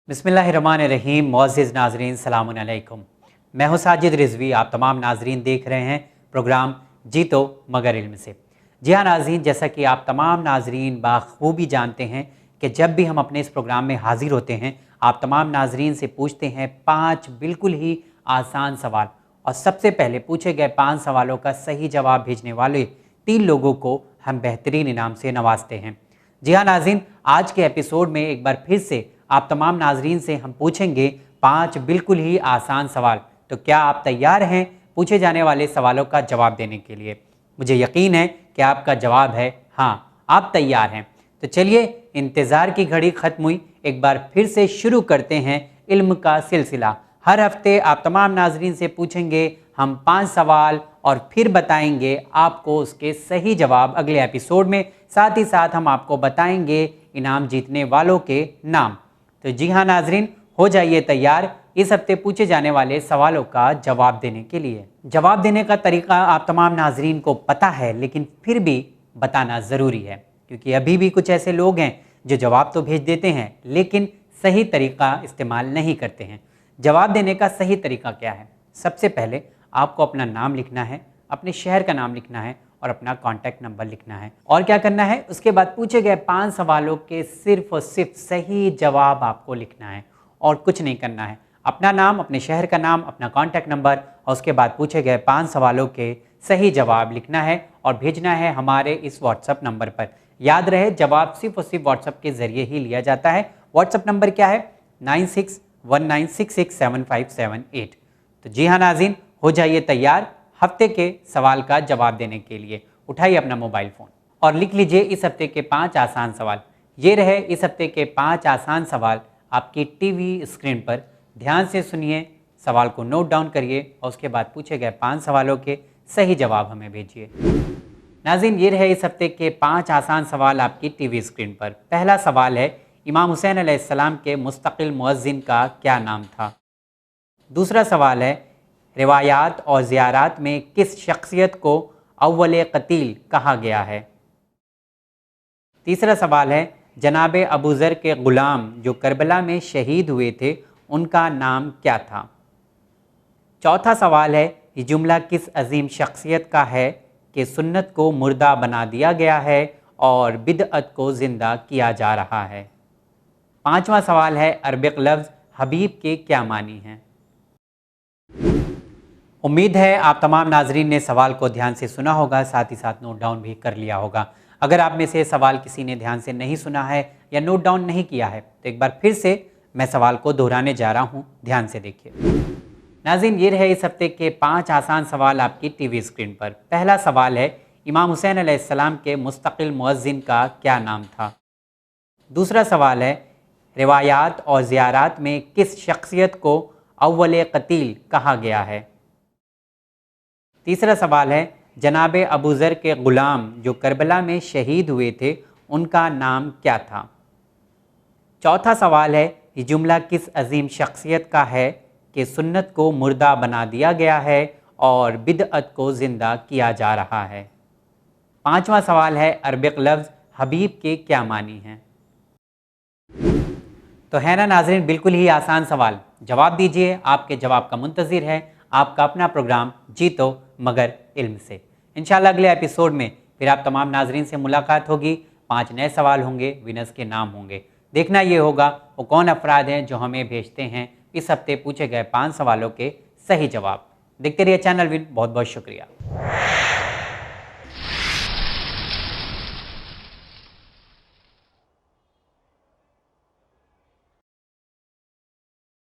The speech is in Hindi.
बिस्मिल्लाहिर्रहमानिर्रहीम। मुअज़्ज़िज़ नाज़रीन, सलामुन अलैकुम। मैं हूँ साजिद रिज़वी। आप तमाम नाज़रीन देख रहे हैं प्रोग्राम जीतो मगर इल्म से। जी हाँ नाज़रीन, जैसा कि आप तमाम नाज़रीन बाखूबी जानते हैं कि जब भी हम अपने इस प्रोग्राम में हाज़िर होते हैं, आप तमाम नाज़रीन से पूछते हैं 5 बिल्कुल ही आसान सवाल, और सबसे पहले पूछे गए 5 सवालों का सही जवाब भेजने वाले 3 लोगों को हम बेहतरीन इनाम से नवाजते हैं। जी हाँ नाज़रीन, आज के एपिसोड में एक बार फिर से आप तमाम नाज़रीन से हम पूछेंगे 5 बिल्कुल ही आसान सवाल। तो क्या आप तैयार हैं पूछे जाने वाले सवालों का जवाब देने के लिए? मुझे यकीन है कि आपका जवाब है हाँ, आप तैयार हैं। तो चलिए, इंतज़ार की घड़ी ख़त्म हुई, एक बार फिर से शुरू करते हैं इल्म का सिलसिला। हर हफ्ते आप तमाम नाज़रीन से पूछेंगे हम 5 सवाल और फिर बताएंगे आपको उसके सही जवाब अगले एपिसोड में। साथ ही साथ हम आपको बताएंगे इनाम जीतने वालों के नाम। तो जी हाँ नाज़रीन, हो जाइए तैयार इस हफ्ते पूछे जाने वाले सवालों का जवाब देने के लिए। जवाब देने का तरीका आप तमाम नाज़रीन को पता है, लेकिन फिर भी बताना ज़रूरी है, क्योंकि अभी भी कुछ ऐसे लोग हैं जो जवाब तो भेज देते हैं लेकिन सही तरीका इस्तेमाल नहीं करते हैं। जवाब देने का सही तरीका क्या है? सबसे पहले आपको अपना नाम लिखना है, अपने शहर का नाम लिखना है और अपना कॉन्टैक्ट नंबर लिखना है। और क्या करना है, उसके बाद पूछे गए 5 सवालों के सिर्फ और सिर्फ सही जवाब आपको लिखना है और कुछ नहीं करना है। अपना नाम, अपने शहर का नाम, अपना कॉन्टैक्ट नंबर और उसके बाद पूछे गए 5 सवालों के सही जवाब लिखना है और भेजना है हमारे इस व्हाट्सएप नंबर पर। याद रहे, जवाब सिर्फ और सिर्फ व्हाट्सएप के ज़रिए ही लिया जाता है। व्हाट्सएप नंबर क्या है? 9619667578। तो जी हाँ नाज़रीन, हो जाइए तैयार हफ्ते के सवाल का जवाब देने के लिए। उठाइए अपना मोबाइल फ़ोन और लिख लीजिए इस हफ्ते के 5 आसान सवाल। ये रहे इस हफ्ते के 5 आसान सवाल आपकी टीवी स्क्रीन पर। ध्यान से सुनिए, सवाल को नोट डाउन करिए और उसके बाद पूछे गए 5 सवालों के सही जवाब हमें भेजिए। नाज़रीन, ये रहे इस हफ्ते के 5 आसान सवाल आपकी टीवी स्क्रीन पर। पहला सवाल है, इमाम हुसैन अलैहिस्सलाम के मुस्तकिल मुअज्जिन का क्या नाम था? दूसरा सवाल है, रिवायात और ज़ियारात में किस शख्सियत को अव्वल क़तील कहा गया है? तीसरा सवाल है, जनाब अबू ज़र के ग़ुलाम जो करबला में शहीद हुए थे उनका नाम क्या था? चौथा सवाल है, ये जुमला किस अजीम शख्सियत का है कि सुन्नत को मुर्दा बना दिया गया है और बिदअत को ज़िंदा किया जा रहा है? पाँचवा सवाल है, अरबिक लफ्ज़ हबीब के क्या मानी हैं? उम्मीद है आप तमाम नाजरीन ने सवाल को ध्यान से सुना होगा, साथ ही साथ नोट डाउन भी कर लिया होगा। अगर आप में से सवाल किसी ने ध्यान से नहीं सुना है या नोट डाउन नहीं किया है तो एक बार फिर से मैं सवाल को दोहराने जा रहा हूँ, ध्यान से देखिए। नाज़रीन, ये रहे इस हफ्ते के 5 आसान सवाल आपकी टीवी स्क्रीन पर। पहला सवाल है, इमाम हुसैन अलैहिस्सलाम के मुस्तकिल मुअज्जिन का क्या नाम था? दूसरा सवाल है, रिवायात और ज़ियारात में किस शख्सियत को अव्वल क़तील कहा गया है? तीसरा सवाल है, जनाब अबू ज़र के ग़ुलाम जो करबला में शहीद हुए थे उनका नाम क्या था? चौथा सवाल है, ये जुमला किस अजीम शख्सियत का है कि सुन्नत को मुर्दा बना दिया गया है और बिदअत को ज़िंदा किया जा रहा है? पाँचवा सवाल है, अरबिक लफ्ज़ हबीब के क्या मानी हैं? तो है ना नाज़रीन, बिल्कुल ही आसान सवाल। जवाब दीजिए, आपके जवाब का मुंतज़िर है आपका अपना प्रोग्राम जीतो मगर इल्म से। इंशाअल्लाह अगले एपिसोड में फिर आप तमाम नाजरीन से मुलाकात होगी। 5 नए सवाल होंगे, विनर्स के नाम होंगे। देखना ये होगा वो कौन अफराद हैं जो हमें भेजते हैं इस हफ्ते पूछे गए 5 सवालों के सही जवाब। देखते रहिए चैनल विन। बहुत बहुत शुक्रिया।